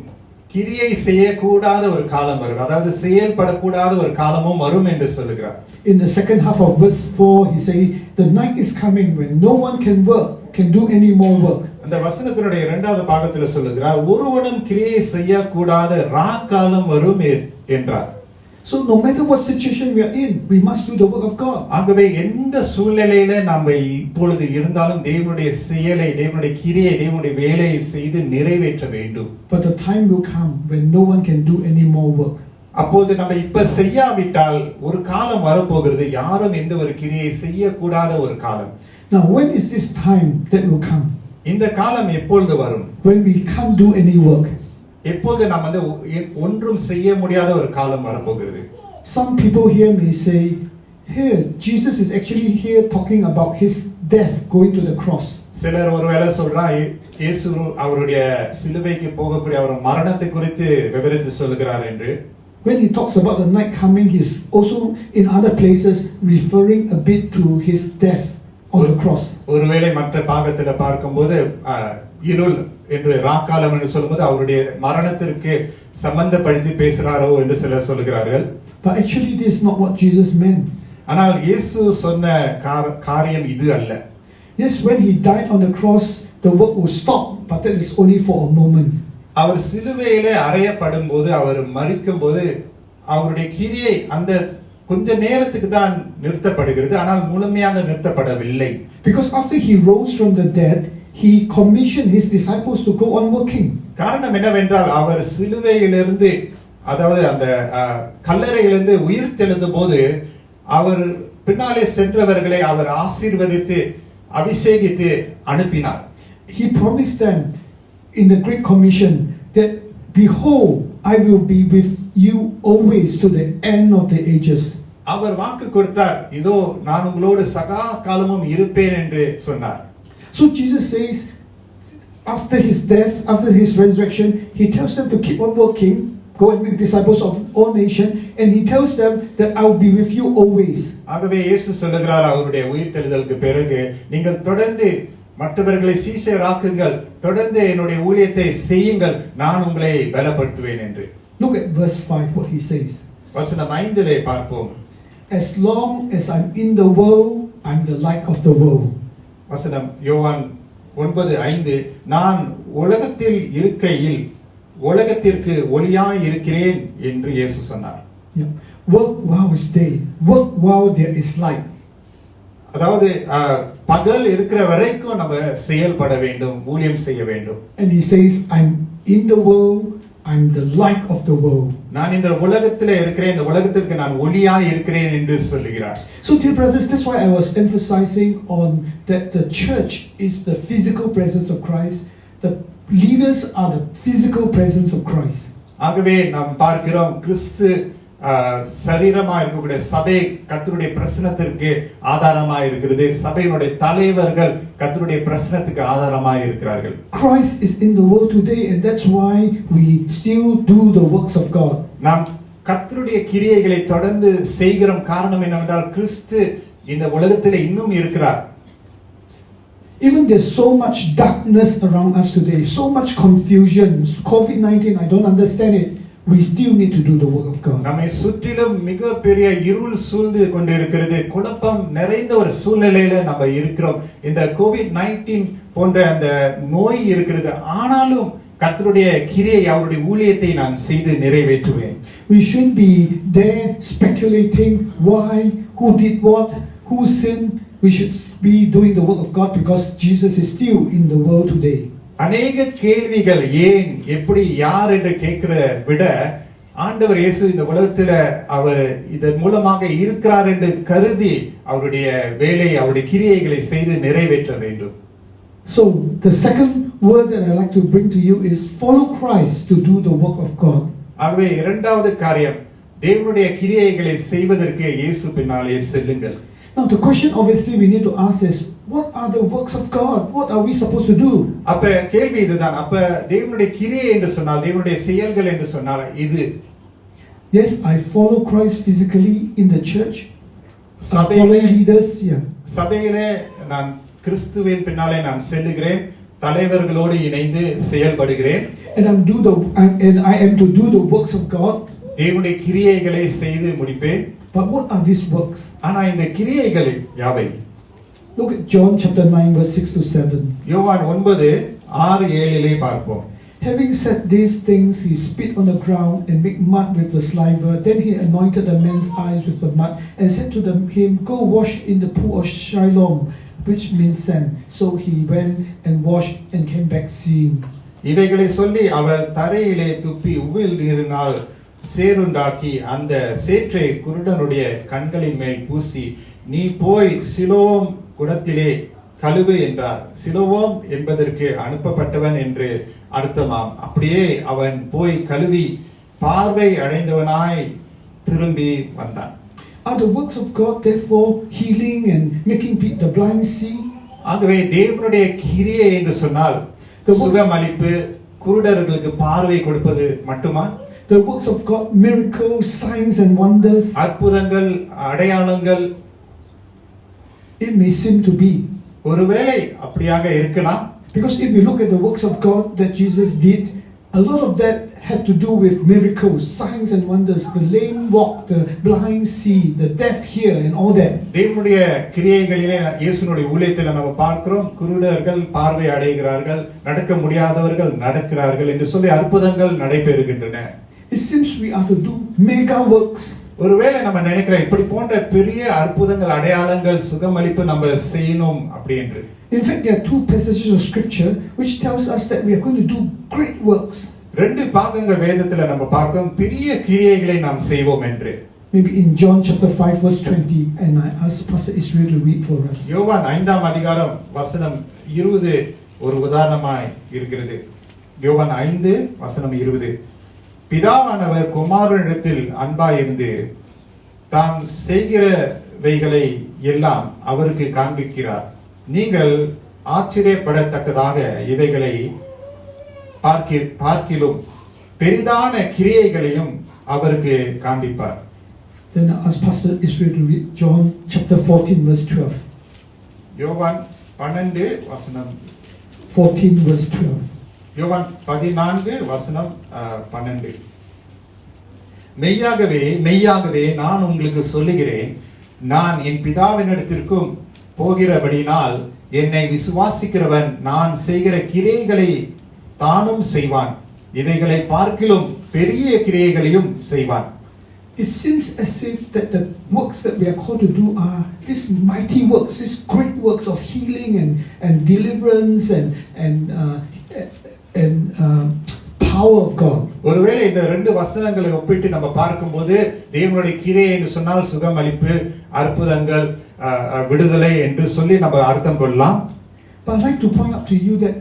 கிரியை செய்யக்கூடாத ஒரு காலம் வரும், அதாவது செயல்படக்கூடாத ஒரு காலமும் வரும் என்று சொல்லுகிறார். In the second half of verse 4, he say, the night is coming when no one can do any more work. அந்த வசனத்தினுடைய இரண்டாவது பாகத்தில் சொல்லுகிறார், ஒருவனும் கிரியை செய்யக்கூடாத ராக்காலம் வரும் என்றார். So no matter what situation we are in, we must do the work of God. ஆகவே எந்த சூழ்நிலையில நாம் இப்பொழுது இருந்தாலும் தேவனுடைய செயலை, தேவனுடைய கிரியை, தேவனுடைய வேலையை செய்து நிறைவேற்ற வேண்டும். But the time will come when no one can do any more work. அப்போது நம்ம இப்ப செய்யாவிட்டால் ஒரு காலம் வரப்போகிறது, யாரும் எந்த ஒரு கிரியை செய்யக்கூடாத ஒரு காலம். Now when is this time that will come? இந்த காலம் எப்பொழுது வரும்? When we can't do any work. எப்பொழுது நாம் ஒன்றும் செய்ய முடியாத ஒரு காலம் வரப்போகிறது. Some people here may say, here Jesus is actually here talking about his death going to the cross. சிலர் ஒருவேளை சொல்றான், இயேசு அவருடைய சிலுவைக்கு போகக்கூடிய அவர் மரணத்தை குறித்து விவரித்து சொல்லுகிறார் என்று. When he talks about the night coming, he's also in other places referring a bit to his death on the cross. ஒருவேளை மற்ற பாகத்துல பார்க்கும்போது இருள் என்று ராக்காலம் என்று சொல்லும்போது அவருடைய மரணத்திற்கு சம்பந்தப்படுத்தி பேசுறாரோ என்று சிலர் சொல்லுகிறார்கள். But actually this is not what Jesus meant. ஆனால் இயேசு சொன்ன காரியம் இது அல்ல. Yes, when he died on the cross, the work will stop, but that is only for a moment. அவர் சிலுவையிலே அறையப்படும் போது, அவர் மரிக்கும் போது அவருடைய கிரியை அந்த கொஞ்ச நேரத்துக்கு தான் நிறுத்தப்படுகிறது, ஆனால் முழுமையாக நிறுத்தப்படவில்லை. Because after he rose from the dead, he commissioned his disciples to go on working. காரணம் என்னவென்றால் அவர் சிலுவையிலிருந்து, அதாவது அந்த கல்லறையிலிருந்து உயிர் தெழுந்த போது அவர் பின்னாலே சென்றவர்களை அவர் ஆசீர்வதித்து அபிஷேகித்து அனுப்பினார். He promised them in the Great Commission that, behold, I will be with you always to the end of the ages. அவர் வாக்கு கொடுத்தார், இதோ நான் உங்களோடு சதா காலமும் இருப்பேன் என்று சொன்னார். So Jesus says, after his death, after his resurrection, he tells them to keep on working, go and make disciples of all nations, and he tells them that I will be with you always. ஆகவே இயேசு சொல்லுகிறார், அவருடைய உயிர்த்தெழுதலுக்கு பிறகு நீங்கள் தொடர்ந்து மற்றவர்களை சீஷராக்குங்கள், தொடர்ந்து என்னுடைய ஊழியத்தை செய்யுங்கள், நான் உங்களை பலப்படுத்துவேன் என்று. Look at verse 5, what he says. வசனம் 5 பார்ப்போம். As long as I'm in the world, I'm the light of the world. வசனம் யோவான் 9:5, நான் உலகத்தில் இருக்கையில் உலகத்திற்கு ஒளியாய் இருக்கிறேன் என்று இயேசு சொன்னார். Work while it's day, work while there is light. அதாவது பகல் இருக்கிற வரைக்கும் நம்ம செயல்பட வேண்டும், ஊழியம் செய்ய வேண்டும். And he says, I'm in the world, I'm the light of the world. நான் இந்த உலகத்திலே இருக்கிறேன், இந்த உலகத்திற்கு நான் ஒளியாய் இருக்கிறேன் என்று சொல்லுகிறார். So dear brothers, that's why I was emphasizing on that the church is the physical presence of Christ. The leaders are the physical presence of Christ. ஆகவே நாம் பார்க்கிறோம், கிறிஸ்து சரீரமாக இருக்கக்கூடிய சபை கர்த்தருடைய பிரசன்னத்திற்கு ஆதாரமாக இருக்கிறது. சபையினுடைய தலைவர்கள் கர்த்தருடைய பிரசன்னத்துக்கு ஆதாரமாக இருக்கிறார்கள். Christ is in the world today, and that's why we still do the works of God. நாம் கர்த்தருடைய கிரியைகளை தொடர்ந்து செய்கிறோம். காரணம் என்னவென்றால் கிறிஸ்து இந்த உலகத்தில் இன்னும் இருக்கிறார். Even there's so much darkness around us today, so much confusion, COVID-19, I don't understand it. We still need to do the work of God. நம்மை சுற்றிலும் மிகப்பெரிய இருள் சூழ்ந்து கொண்டிருக்கிறது, குழப்பம் நிறைந்த ஒரு சூழ்நிலையில நம்ம இருக்கிறோம். இந்த COVID-19 போன்ற அந்த நோய் இருக்கிறது, ஆனாலும் கர்த்தருடைய கிரியை, அவருடைய ஊழியத்தை நான் செய்து நிறைவேற்றுவேன். We shouldn't be there speculating why, who did what, who sinned. We should be doing the work of God because Jesus is still in the world today. அநேக கேள்விகள் ஏன், எப்படி, யார் என்று கேட்கிற விட ஆண்டவர் இயேசு இந்த உலகத்துல அவர் இதன் மூலமாக இருக்கிறார் என்று கருதி அவருடைய வேலை, அவருடைய கிரியைகளை செய்து நிறைவேற்ற வேண்டும். So the second word that I like to bring to you is follow Christ to do the work of God. ஆகவே இரண்டாவது காரியம், தேவனுடைய கிரியைகளை செய்வதற்கு இயேசு பின்னாலே செல்லுங்கள். Now the question obviously we need to ask is, what are the works of God? What are we supposed to do? அப்ப கேள்வி இதுதான். அப்ப தேவனுடைய கிரியை என்று சொன்னால், தேவனுடைய செயல்கள் என்று சொன்னால் இது. Yes, I follow Christ physically in the church. I follow சபையிலே leaders, yeah. சபையிலே நான் கிறிஸ்துவின் பின்னாலே நான் செல்லுகிறேன், தலைவர்களோடு இணைந்து செயல்படுகிறேன். And I am to do the works of God. தேவனுடைய கிரியைகளை செய்து முடிப்பேன். But what are these works? ஆனா இந்த கிரியைகள் யாவை? Look at John chapter 9 verse 6 to 7. யோவான் 9:6-7 பார்ப்போம். Having said these things, he spit on the ground and made mud with the saliva. Then he anointed the man's eyes with the mud and said to him, "Go wash in the pool of Siloam," which means sand. So he went and washed and came back seeing. இவைகளை சொல்லி அவர் தரையிலே துப்பி உவில் நீரினால் சேறுண்டாக்கி அந்த சேற்றை குருடனுடைய கண்களின் மேல் பூசி, "நீ போய் சிலோம் குடத்திலே கழுவு" என்றார். சிலோம் என்பதற்கு அனுப்பப்பட்டவன் என்று அர்த்தமாம். அப்படியே அவன் போய் கழுவி பார்வை அடைந்தவனாய் திரும்பி வந்தான். Are the works of God therefore healing and making the blind see? ஆகவே தேவனுடைய கிரியை என்று சொன்னால் சுகமளிப்பு, குருடர்களுக்கு பார்வை கொடுப்பது மட்டுமா? The works of God, miracles, signs and wonders? அற்புதங்கள், அடையாளங்கள்? It may seem to be. ஒருவேளை அப்படியாக இருக்கலாம். Because if you look at the works of God that Jesus did, a lot of that had to do with miracles, signs and wonders. The lame walk, the blind see, the deaf hear and all that. தேவனுடைய கிரியைகளிலே இயேசுனுடைய ஊழியத்தை நம்ம பார்க்கிறோம். குருடர்கள் பார்வை அடைகிறார்கள், நடக்க முடியாதவர்கள் நடக்கிறார்கள் என்று சொல்லி அற்புதங்கள் நடைபெறுகின்றன. It seems we are to do mega works. ஒருவேளை நம்ம நினைக்கிறோம் இப்படி போன்ற பெரிய அற்புதங்கள், அடையாளங்கள், சுகமளிப்பு நம்ம செய்யணும் அப்படி என்று. In fact, there are two passages of scripture which tells us that we are going to do great works. ரெண்டு பாகங்கள் வேதத்துல நம்ம பார்க்கிறோம் பெரிய கிரியைகளை நாம் செய்வோம் என்று. Maybe in John chapter 5 verse 20, and I ask Pastor Israel to read for us. யோவான் 5:20 ஒரு உதாரணமாய் இருக்கிறது. யோவான் 5:20. பிதாவானவர் குமாரனிடத்தில் அன்பாயிருந்து தாம் செய்கிறவைகளை எல்லாம் அவருக்கு காண்பிக்கிறார். நீங்கள் ஆச்சரியப்படத்தக்கதாக இவைகளை பார்க்கிலும் பெரிதான கிரியைகளையும் அவருக்கு காண்பிப்பார். Then I ask Pastor Israel to read John chapter 14 verse 12. யோவான் 14 verse 12. யோவான் 14:12. மெய்யாகவே மெய்யாகவே நான் உங்களுக்கு சொல்லுகிறேன், நான் என் பிதாவினிடத்திற்கும் போகிறபடினால் என்னை விசுவாசிக்கிறவன் நான் செய்கிற கிரியைகளை தானும் செய்வான், இவைகளை பார்க்கிலும் பெரிய கிரியைகளையும் செய்வான். It seems as if that the works that we are called to do are these mighty works, these great works of healing and deliverance and power of God. ஒருவேளை இந்த ரெண்டு வசனங்களை ஒப்பிட்டு நம்ம பார்க்கும்போது தேவனுடைய கிரியை என்று சொன்னால் சுகமளிப்பு, அற்புதங்கள், விடுதலை என்று சொல்லி நம்ம அர்த்தம் கொள்ளலாம். But I'd like to point out to you that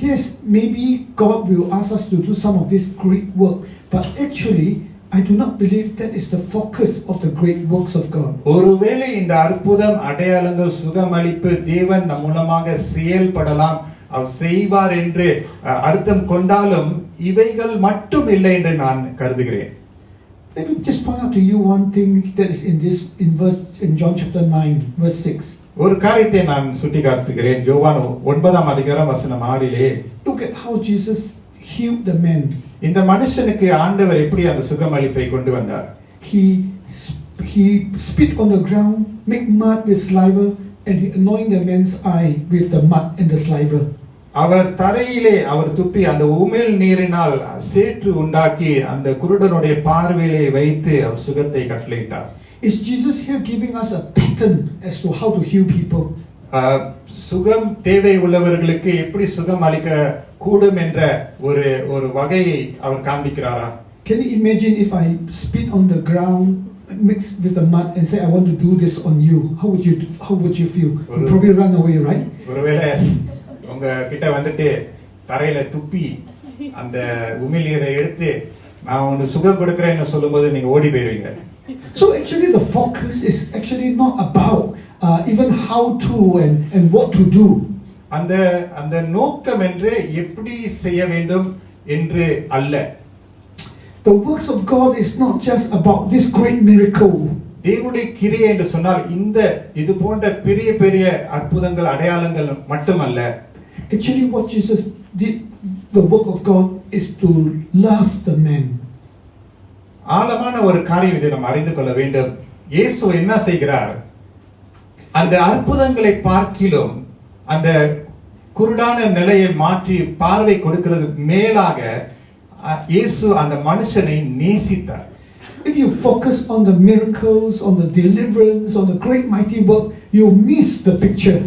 yes, maybe God will ask us to do some of this great work, but actually I do not believe that is the focus of the great works of God. ஒருவேளை இந்த அற்புதம், அடையாளங்கள், சுகமளிப்பு தேவன் நம் மூலமாக செயல்படலாம், அவர் செய்வார் என்று அர்த்தம் கொண்டாலும் இவைகள் மட்டும் இல்லை என்று நான் கருதுகிறேன். Let me just point out to you one thing that is in John chapter 9 verse 6. ஒரு காரியத்தை நான் சுட்டிக்காட்டுகிறேன். யோவான் 9:6. Look at how Jesus healed the man. இந்த மனுஷனுக்கு ஆண்டவர் எப்படி அந்த சுகமளிப்பை கொண்டு வந்தார்? He spit on the ground, make mud with saliva, and he anointed the man's eye with the mud and the saliva. அவர் தரையிலே அவர் துப்பி அந்த உமிழ் நீரினால் சேற்று உண்டாக்கி அந்த குருடனுடைய பார்வையிலே வைத்து அவர் சுகத்தை கட்டளையிட்டார். Is Jesus here giving us a pattern as to how to heal people? சுகம் தேவை உள்ளவர்களுக்கு எப்படி சுகம் அளிக்க கூடும் என்ற ஒரு வகையை அவர் காண்பிக்கிறாரா? Can you imagine if I spit on the ground, mix with the mud and say I want to do this on you? How would you feel? You'd probably run away, right? ஒருவேளை உங்க கிட்ட வந்துட்டு தரையில துப்பி அந்த உமிழ் நீரை எடுத்து நான் உனக்கு சுகம் கொடுக்கிறேன்னு சொல்லும்போது நீங்க ஓடி போயிருவீங்க. So actually the focus is actually not about even how to and what to do. அந்த அந்த நோக்கம் என்று எப்படி செய்ய வேண்டும் என்று அல்ல. The works of God is not just about this great miracle. தேவனுடைய கிரியை என்று சொன்னால் இந்த இது போன்ற பெரிய பெரிய அற்புதங்கள் அடையாளங்கள் மட்டுமல்ல. Actually what Jesus did, the work of God is to love the man. ஆழமான ஒரு காரியம் இதை நாம் அறிந்து கொள்ள வேண்டும். இயேசு என்ன செய்கிறார்? அந்த அற்புதங்களை பார்க்கிலும் அந்த குருடான நிலையை மாற்றி பார்வை கொடுக்கிறது மேலாக இயேசு அந்த மனுஷனை நேசித்தார். If you focus on the miracles, on the deliverance, on the great mighty work, you miss the picture.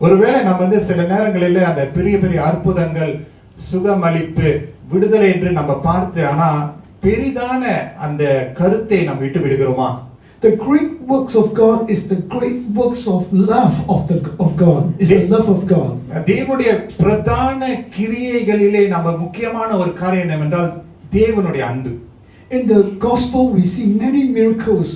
ஒருவேளை நம்ம சில நேரங்களில் அந்த பெரிய பெரிய அற்புதங்கள், சுகமளிப்பு, விடுதலை என்று நம்ம பார்த்து ஆனா பெரிதான அந்த கருத்தை நாம் விட்டு விடுகிறோமா? The great works of God is the great works of love of God. Is the love of God. தேவனுடைய பிரதான கிரியைகளிலே நம்ம முக்கியமான ஒரு காரியம் என்னவென்றால் தேவனுடைய அன்பு. In the gospel we see many miracles.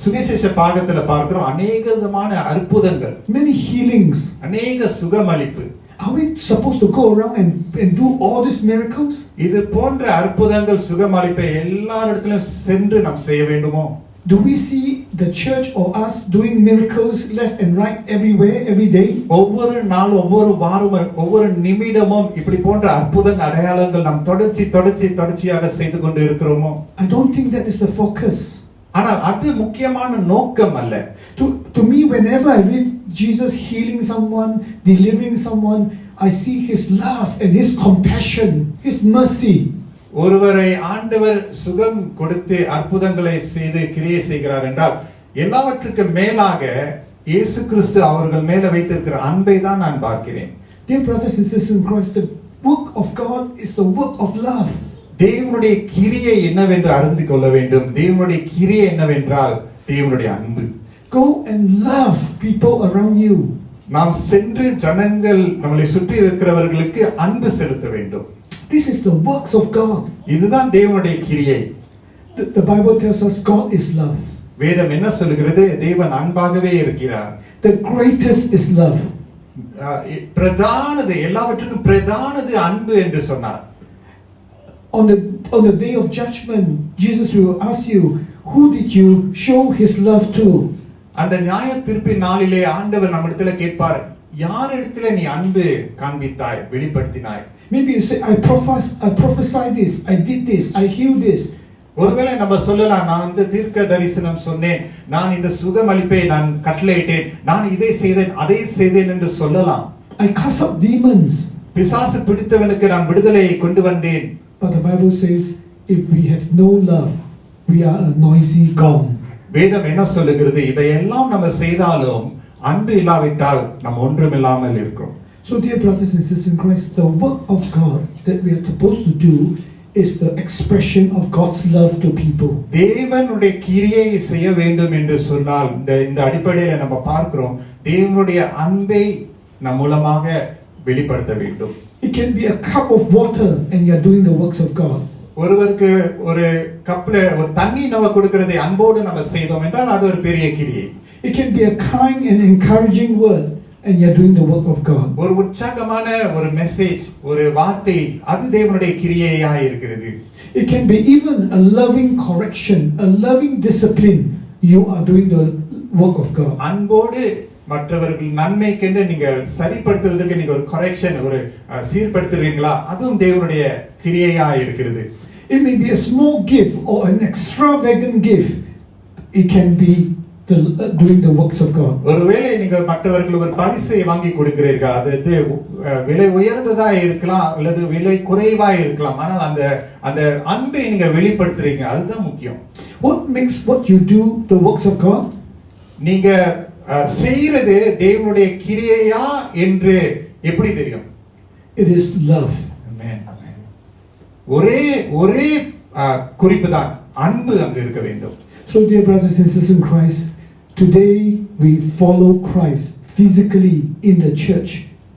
சுவிசேஷ பாகத்துல பார்க்கிறோம் அநேக விதமான அற்புதங்கள், many healings, அநேக சுகமளிப்பு. Are we supposed to go around and do all these miracles? இது போன்ற அற்புதங்கள் சுகமளிப்பை எல்லா இடத்திலும் சென்று நாம் செய்ய வேண்டுமோ? Do we see the church or us doing miracles left and right everywhere every day? ஒவ்வொரு நாள், ஒவ்வொரு வாரமும், ஒவ்வொரு நிமிடமும் இப்படி போன்ற அற்புத அடையாளங்கள் நாம் தொடர்ச்சியாக செய்து கொண்டு இருக்கிறோமோ? I don't think that is the focus. ஆனால் அது முக்கியமான நோக்கம் அல்ல. To me, whenever I read Jesus healing someone, delivering someone, I see his love and his compassion, his mercy. ஒருவரை ஆண்டவர் சுகம் கொடுத்து அற்புதங்களை செய்து கிரியை செய்கிறார் என்றால் எல்லாவற்றுக்கும் மேலாக இயேசு கிறிஸ்து அவர்கள் மேல வைத்திருக்கிற அன்பை தான் நான் பார்க்கிறேன். Dear brothers and sisters in Christ, the work of God is the work of love. தேவனுடைய கிரியை என்னவென்று அறிந்து கொள்ள வேண்டும். தேவனுடைய கிரியை என்னவென்றால் தேவனுடைய அன்பு. Go and love people around you. நாம் சென்று ஜனங்கள் நம்மளை சுற்றி இருக்கிறவர்களுக்கு அன்பு செலுத்த வேண்டும். This is the works of God. இதுதான் தேவனுடைய கிரியை. The Bible tells us God is love. வேதம் என்ன சொல்கிறது? தேவன் அன்பாகவே இருக்கிறார். The greatest is love. பிரதானது, எல்லாவற்றுக்கும் பிரதானது அன்பு என்று சொன்னார். On the day of judgment, Jesus will ask you, who did you show his love to? அந்த நியாய தீர்ப்பின் நாளிலே ஆண்டவர் நம்மிடத்துல கேட்பார், யார் இடத்துல நீ அன்பு காண்பித்தாய், வெளிப்படுத்தினாய்? Maybe you say, I prophesied this, I did this, I healed this. ஒருவேளை நம்ம சொல்லலாம், நான் தீர்க்க தரிசனம் சொன்னேன், நான் இந்த சுகமளிப்பை நான் கட்டளையிட்டேன், நான் இதை செய்தேன், அதை செய்தேன் என்று சொல்லலாம். I cast out demons. பிசாசு பிடித்தவனுக்கு நான் விடுதலையை கொண்டு வந்தேன். But the Bible says, if we have no love, we are a noisy gong. வேதம் என்ன சொல்லுகிறது? இவையெல்லாம் நம்ம செய்தாலும் அன்பு இல்லாவிட்டால் நாம் ஒன்றுமில்லாமல் இருக்கிறோம். So dear brothers and sisters in Christ, the work of God that we are supposed to do is the expression of God's love to people. தேவனுடைய கிரியை செய்ய வேண்டும் என்று சொன்னால் இந்த அடிப்படையில நம்ம பார்க்கிறோம், தேவனுடைய அன்பை நம் மூலமாக வெளிப்படுத்த வேண்டும். It can be a cup of water and you are doing the works of God. ஒருவருக்கு ஒரு கப்ல ஒரு தண்ணி நம்ம கொடுக்கிறதை அன்போடு நம்ம செய்தோம் என்றால் அது ஒரு பெரிய கிரியை. It can be a kind and encouraging word and you are doing the work of God. ஒரு உற்சாகமான ஒரு மெசேஜ், ஒரு வார்த்தை, அது தேவனுடைய கிரியையா இருக்கிறது. It can be even a loving correction, a loving discipline. You are doing the work of God. அன்போடு மற்றவர்கள் நன்மைக்கென்று நீங்கள் சரிப்படுத்துவதற்கு நீங்க ஒரு கரெக்ஷன், ஒரு சீர்படுத்துறீங்களா, அதுவும் தேவனுடைய கிரியையா இருக்கிறது. It may be a small gift or an extravagant gift. It can be doing the works of God. ஒருவேளை நீங்க மற்றவர்களுக்கு ஒரு பரிசை வாங்கி கொடுக்கிறீர்கள், அது விலை உயர்ந்ததா இருக்கலாம் அல்லது விலை குறைவா இருக்கலாம், ஆனால் அந்த அன்பை நீங்க வெளிப்படுத்துறீங்க, அதுதான் முக்கியம். What makes what you do the works of God? நீங்க செய்யறது தேவனுடைய கிரியையா என்று எப்படி தெரியும்? It is love. ஒரே குறிப்பு தான், அன்பு அங்கு இருக்க வேண்டும். So dear brothers and sisters in Christ, today we follow Christ physically in the church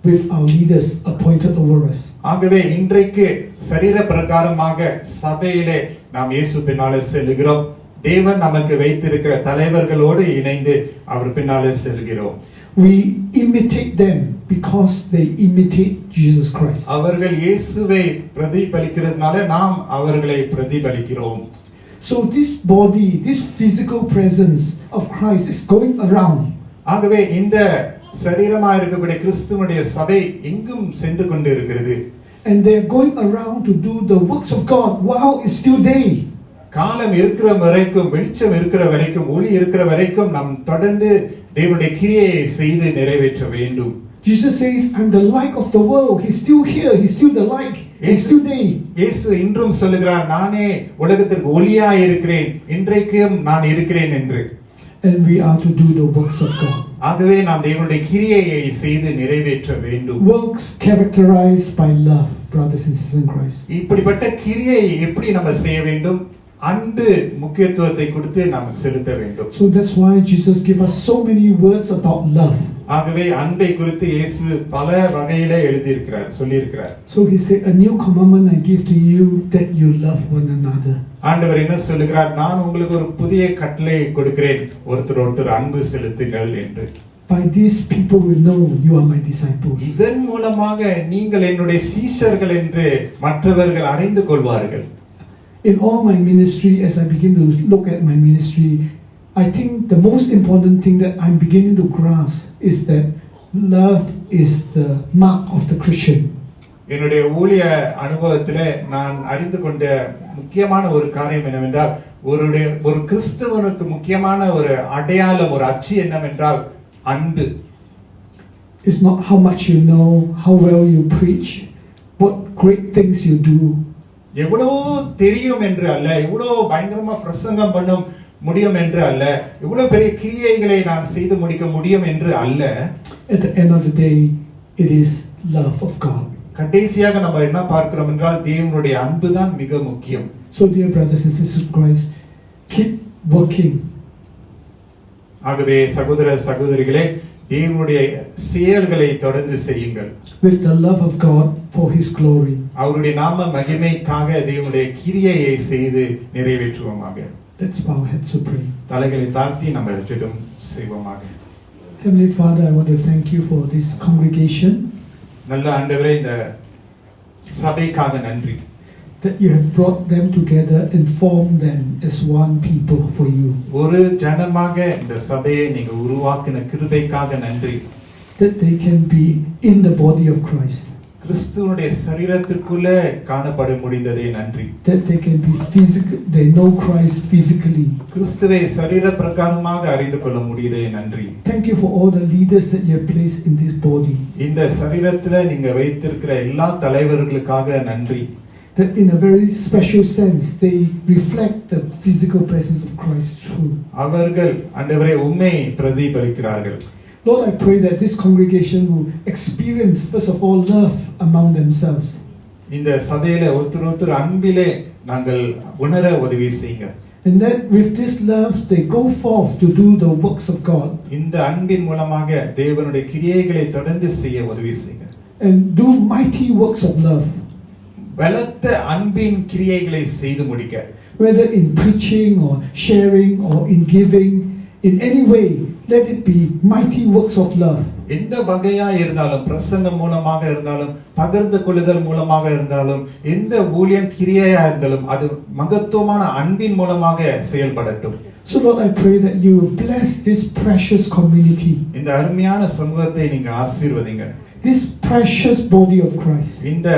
with our leaders appointed over us. ஆகவே இன்றைக்கு சரீர பிரகாரமாக சபையிலே நாம் இயேசு பின்னாலே செல்கிறோம். தேவன் நமக்கு வைத்திருக்கிற தலைவர்களோடு இணைந்து அவர் பின்னாலே செல்கிறோம். We imitate them because they imitate Jesus Christ. அவர்கள் இயேசுவை பிரதிபலிக்கிறதுனால நாம் அவர்களை பிரதிபலிக்கிறோம். So this body, this physical presence of Christ is going around. ஆகவே இந்த சரீரமாக இருக்கக்கூடிய கிறிஸ்துவனுடைய சபை எங்கும் சென்று கொண்டு இருக்கிறது. And they are going around to do the works of God while it's still day. காலம் இருக்கிற வரைக்கும், வெளிச்சம் இருக்கிற வரைக்கும், ஒளி இருக்கிற வரைக்கும் நாம் தொடர்ந்து தேவனுடைய கிரியையை செய்து நிறைவேற்ற வேண்டும். Jesus says, I'm the light of the world. He's still here. He's still the light. It's still day. இயேசு இன்றும் சொல்லுகிறார், நானே உலகத்திற்கு ஒளியாய் இருக்கிறேன், இன்றைக்கும் நான் இருக்கிறேன் என்று. And we are to do the works of God. ஆகவே நாம் தேவனுடைய கிரியையை செய்து நிறைவேற்ற வேண்டும். Works characterized by love, brothers and sisters in Christ. இப்படிப்பட்ட கிரியையை எப்படி நம்ம செய்ய வேண்டும்? அன்பு முக்கியத்துவத்தை கொடுத்து நாம் செலுத்த வேண்டும். So that's why Jesus gave us so many words about love. ஆகவே அன்பை குறித்து இயேசு பல வகையிலே எழுதியிருக்கிறார், சொல்லியிருக்கிறார். So he said, a new commandment I give to you, that you love one another. ஆண்டவர் என்ன சொல்லுகிறார்? நான் உங்களுக்கு ஒரு புதிய கட்டளை கொடுக்கிறேன், ஒருத்தர் அன்பு செலுத்துங்கள் என்று. By this people will know you are my disciples. இதன் மூலமாக நீங்கள் என்னுடைய சீஷர்கள் என்று மற்றவர்கள் அறிந்து கொள்வார்கள். In all my ministry, as I begin to look at my ministry, I think the most important thing that I'm beginning to grasp is that love is the mark of the Christian. என்னுடைய ஊழிய அனுபவத்திலே நான் அறிந்து கொண்ட முக்கியமான ஒரு காரியம் என்னவென்றால், ஒரு கிறிஸ்தவனுக்கு முக்கியமான ஒரு அடையாளம், ஒரு அச்சு என்னவென்றால் அன்பு. It's not how much you know, how well you preach, what great things you do. எவ்வளவு தெரியும் என்று அல்ல, எவ்வளவு பயங்கரமா பிரசங்கம் பண்ண முடியும் என்று அல்ல, எவ்வளவு பெரிய கிரியைகளை நான் செய்து முடிக்க முடியும் என்று அல்ல. At the end of the day, it is love of God. கடைசியாக நம்ம என்ன பார்க்கிறோம் என்றால் தேவனுடைய அன்பு தான் மிக முக்கியம். So dear brothers and sisters in Christ, keep working. ஆகவே சகோதர சகோதரிகளே, தேவனுடைய செயல்களை தொடர்ந்து செய்யுங்கள். With the love of God for His glory. அவருடைய நாம மகிமைக்காக தேவனுடைய கிரியையை செய்து நிறைவேற்றுவோமாக. Let's bow our heads to pray. தலைகளை தாழ்த்தி நம்ம ஜெபம் செய்வோமாக. Heavenly Father, I want to thank you for this congregation. நல்ல ஆண்டவரே, இந்த சபைக்காக நன்றி. That you have brought them together and formed them as one people for you. ஒரு ஜனமாக இந்த சபையை நீங்க உருவாக்கின கிருபைக்காக நன்றி. That they can be in the body of Christ. கிறிஸ்துவனுடைய சரீரத்திற்குள்ளே காணப்பட முடிந்ததே நன்றி. That they can be physical, they know Christ physically. கிறிஸ்துவை சரீர பிரகாரமாக அறிந்து கொள்ள முடியதே நன்றி. Thank you for all the leaders that you have placed in this body. இந்த சரீரத்துல நீங்க வைத்திருக்கிற எல்லா தலைவர்களுக்காக நன்றி. That in a very special sense they reflect the physical presence of Christ through. அவர்கள் ஆண்டவரே உம்மை பிரதிபலிக்கிறார்கள். Lord, I pray that this congregation will experience first of all love among themselves. இந்த சபையில ஒருத்தர் அன்பிலே நாங்கள் உணர உதவி செய்யுங்க. And that with this love they go forth to do the works of God. இந்த அன்பின் மூலமாக தேவனுடைய கிரியைகளை தொடர்ந்து செய்ய உதவி செய்யுங்க. And do mighty works of love. பலத்த அன்பின் கிரியைகளை செய்து முடிக்க. Whether in preaching or sharing or in giving, in any way, let it be mighty works of love. எந்த வகையா இருந்தாலும், பிரசங்கம் மூலமாக இருந்தாலும், பகிர்ந்து கொள்ளுதல் மூலமாக இருந்தாலும், எந்த ஊழியம் கிரியையா இருந்தாலும் அது மகத்துவமான அன்பின் மூலமாக செயல்படட்டும். So Lord, I pray that you will bless this precious community. இந்த அருமையான சமூகத்தை நீங்க ஆசீர்வதிங்க. This precious body of Christ. இந்த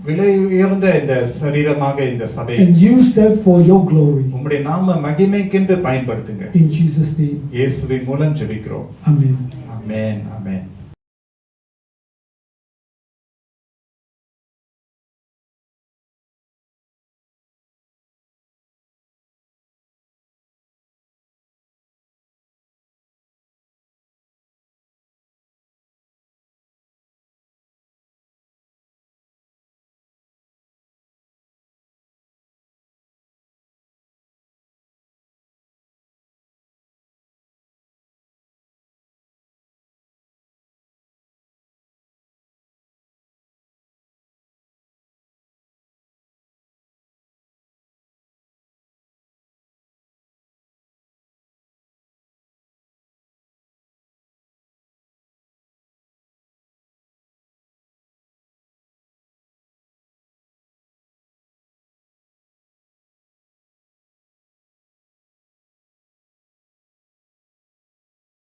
விலை உயர்ந்த இந்த சரீரமாக இந்த சபை. And use them for your glory. உம்முடைய நாம மகிமைக்கென்று பயன்படுத்துங்க. In Jesus' name. இயேசுவின் மூலம் ஜெபிக்கிறோம். Amen. ஆமென், ஆமென்.